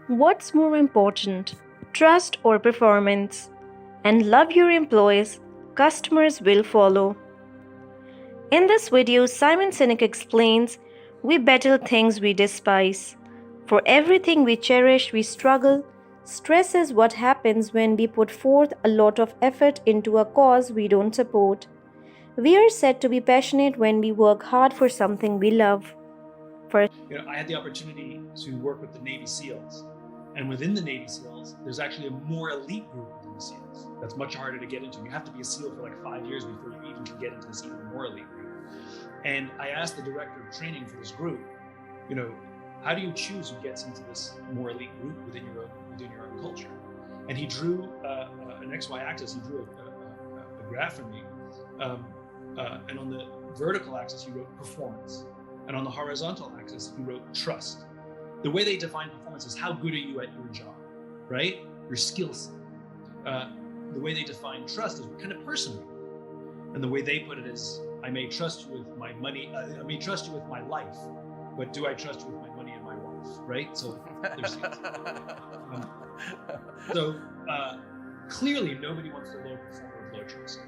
What's more important, trust or performance? And love your employees, customers will follow. In this video, Simon Sinek explains we battle things we despise. For everything we cherish, we struggle. Stress is what happens when we put forth a lot of effort into a cause we don't support. We are said to be passionate when we work hard for something we love. For I had the opportunity to work with the Navy SEALs. And within the Navy SEALs, there's actually a more elite group within the SEALs. That's much harder to get into. You have to be a SEAL for like 5 years before you even can get into this even more elite group. And I asked the director of training for this group, how do you choose who gets into this more elite group within your own culture? And he drew an XY axis. He drew a graph for me, and on the vertical axis he wrote performance, and on the horizontal axis he wrote trust. The way they define performance is how good are you at your job, right? Your skill set. The way they define trust is what kind of person are you? And the way they put it is, I may trust you with my money, I may trust you with my life, but do I trust you with my money and my wife, right? So there's clearly nobody wants the low performer of low trust.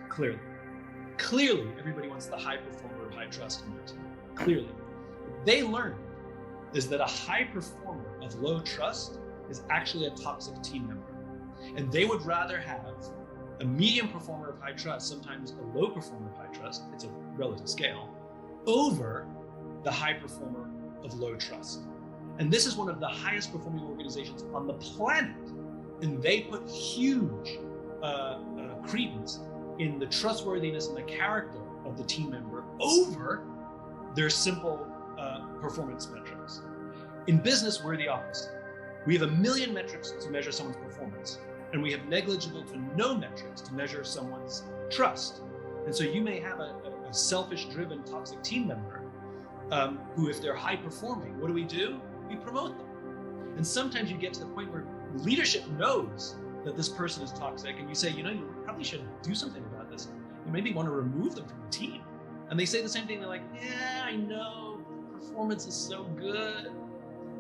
Clearly everybody wants the high performer of high trust in their team. Clearly. What they learned is that a high performer of low trust is actually a toxic team member. And they would rather have a medium performer of high trust, sometimes a low performer of high trust, it's a relative scale, over the high performer of low trust. And this is one of the highest performing organizations on the planet. And they put huge credence in the trustworthiness and the character of the team member over their simple performance metrics. In business, we're the opposite. We have 1 million metrics to measure someone's performance, and we have negligible to no metrics to measure someone's trust. And so you may have a selfish-driven, toxic team member who, if they're high-performing, what do? We promote them. And sometimes you get to the point where leadership knows that this person is toxic, and you say, you probably should do something about this. You maybe want to remove them from the team. And they say the same thing. They're like, yeah, I know, performance is so good.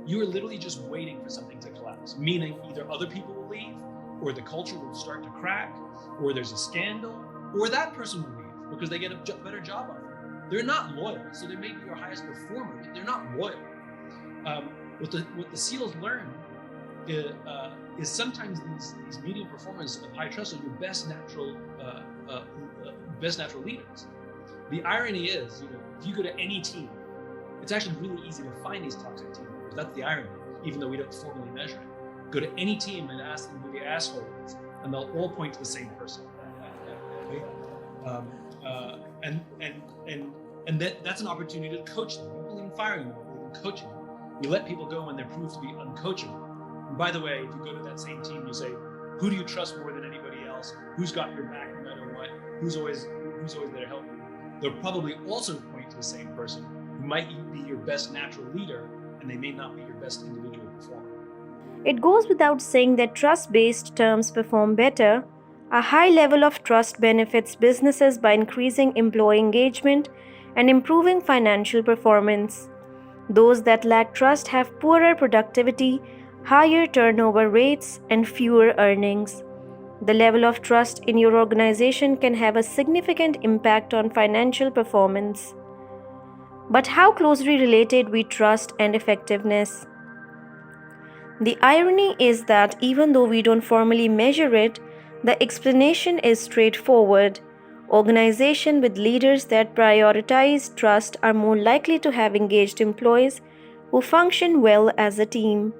You are literally just waiting for something to collapse, meaning either other people will leave, or the culture will start to crack, or there's a scandal, or that person will leave because they get a better job offer. They're not loyal, so they may be your highest performer, but they're not loyal. What the SEALs learn is sometimes these medium performers of high trust are your best natural leaders. The irony is, if you go to any team, it's actually really easy to find these toxic team members. That's the irony, even though we don't formally measure it. Go to any team and ask them who the asshole is, and they'll all point to the same person. Okay? And that's an opportunity to coach them. You don't believe in firing them, you believe in coaching them. You let people go when they're proved to be uncoachable. And by the way, if you go to that same team, you say, who do you trust more than anybody else? Who's got your back no matter what? Who's always there to help you? They'll probably also point to the same person who might be your best natural leader, and they may not be your best individual performer. it goes without saying that trust-based terms perform better. A high level of trust benefits businesses by increasing employee engagement and improving financial performance. Those that lack trust have poorer productivity, higher turnover rates, and fewer earnings. The level of trust in your organization can have a significant impact on financial performance. But how closely related we trust and effectiveness? The irony is that even though we don't formally measure it, the explanation is straightforward. Organizations with leaders that prioritize trust are more likely to have engaged employees who function well as a team.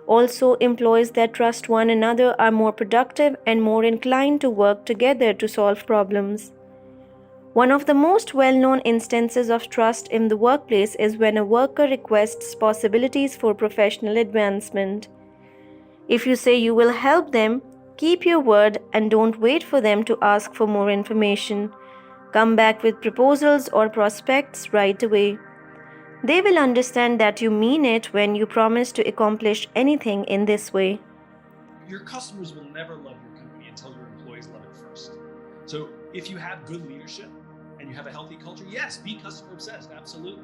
Also, employees that trust one another are more productive and more inclined to work together to solve problems. One of the most well-known instances of trust in the workplace is when a worker requests possibilities for professional advancement. If you say you will help them, keep your word and don't wait for them to ask for more information. Come back with proposals or prospects right away. They will understand that you mean it when you promise to accomplish anything in this way. Your customers will never love your company until your employees love it first. So if you have good leadership and you have a healthy culture, yes, be customer obsessed, absolutely.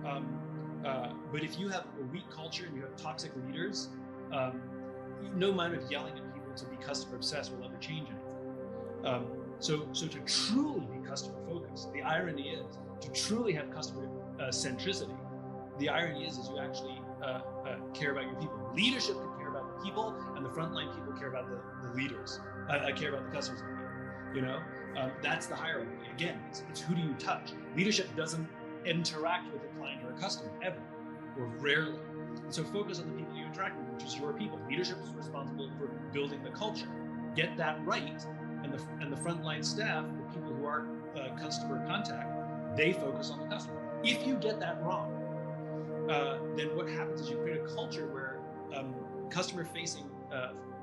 But if you have a weak culture and you have toxic leaders, no amount of yelling at people to be customer obsessed will ever change anything. So to truly be customer focused, the irony is to truly have customer centricity. The irony is you actually care about your people. Leadership can care about the people, and the frontline people care about the leaders. Care about the customers. That's the hierarchy. Again, it's who do you touch? Leadership doesn't interact with a client or a customer ever, or rarely. And so focus on the people you interact with, which is your people. Leadership is responsible for building the culture. Get that right, and the frontline staff, the people who are customer contact, they focus on the customer. If you get that wrong, then what happens is you create a culture where customer-facing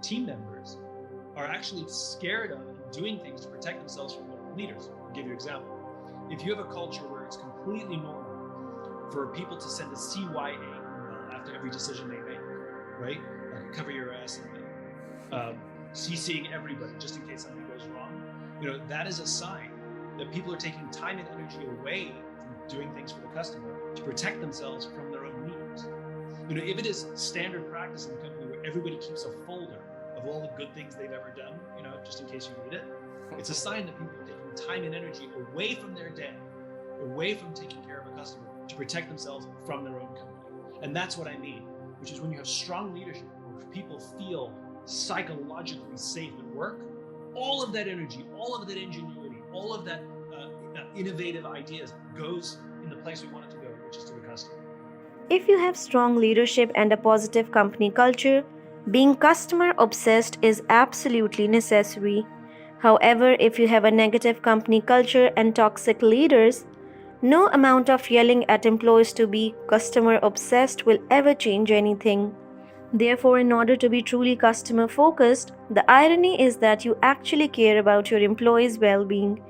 team members are actually scared of doing things to protect themselves from their own leaders. I'll give you an example. If you have a culture where it's completely normal for people to send a CYA email after every decision they make, right? Like cover your ass and CCing everybody just in case something goes wrong, that is a sign that people are taking time and energy away from doing things for the customer to protect themselves from their own leaders. If it is standard practice in the company where everybody keeps a folder of all the good things they've ever done, just in case you need it, it's a sign that people are taking time and energy away from their day, away from taking care of a customer to protect themselves from their own company. And that's what I mean, which is when you have strong leadership, where people feel psychologically safe at work, all of that energy, all of that ingenuity, all of that innovative ideas goes in the place we want it to go, which is to the customer. If you have strong leadership and a positive company culture, being customer obsessed is absolutely necessary. However, if you have a negative company culture and toxic leaders, no amount of yelling at employees to be customer obsessed will ever change anything. Therefore, in order to be truly customer focused, the irony is that you actually care about your employees' well being.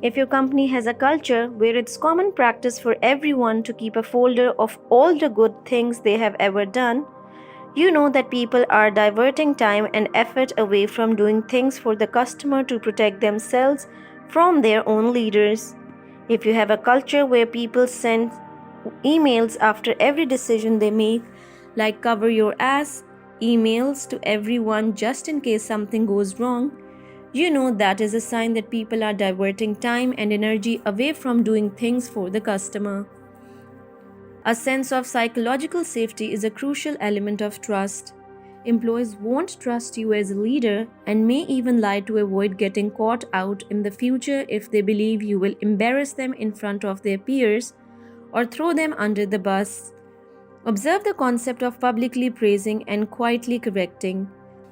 If your company has a culture where it's common practice for everyone to keep a folder of all the good things they have ever done, you know that people are diverting time and effort away from doing things for the customer to protect themselves from their own leaders. If you have a culture where people send emails after every decision they make, like cover your ass emails to everyone just in case something goes wrong, you know that is a sign that people are diverting time and energy away from doing things for the customer. A sense of psychological safety is a crucial element of trust. Employees won't trust you as a leader and may even lie to avoid getting caught out in the future if they believe you will embarrass them in front of their peers or throw them under the bus. Observe the concept of publicly praising and quietly correcting.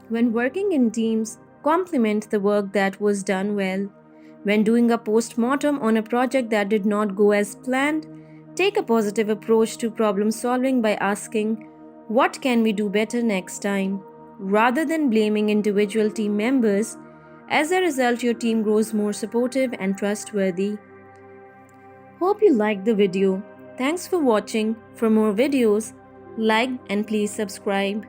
When working in teams, compliment the work that was done well. When doing a post-mortem on a project that did not go as planned, take a positive approach to problem solving by asking, "What can we do better next time?" rather than blaming individual team members. As a result, your team grows more supportive and trustworthy. Hope you liked the video. Thanks for watching. For more videos, like and please subscribe.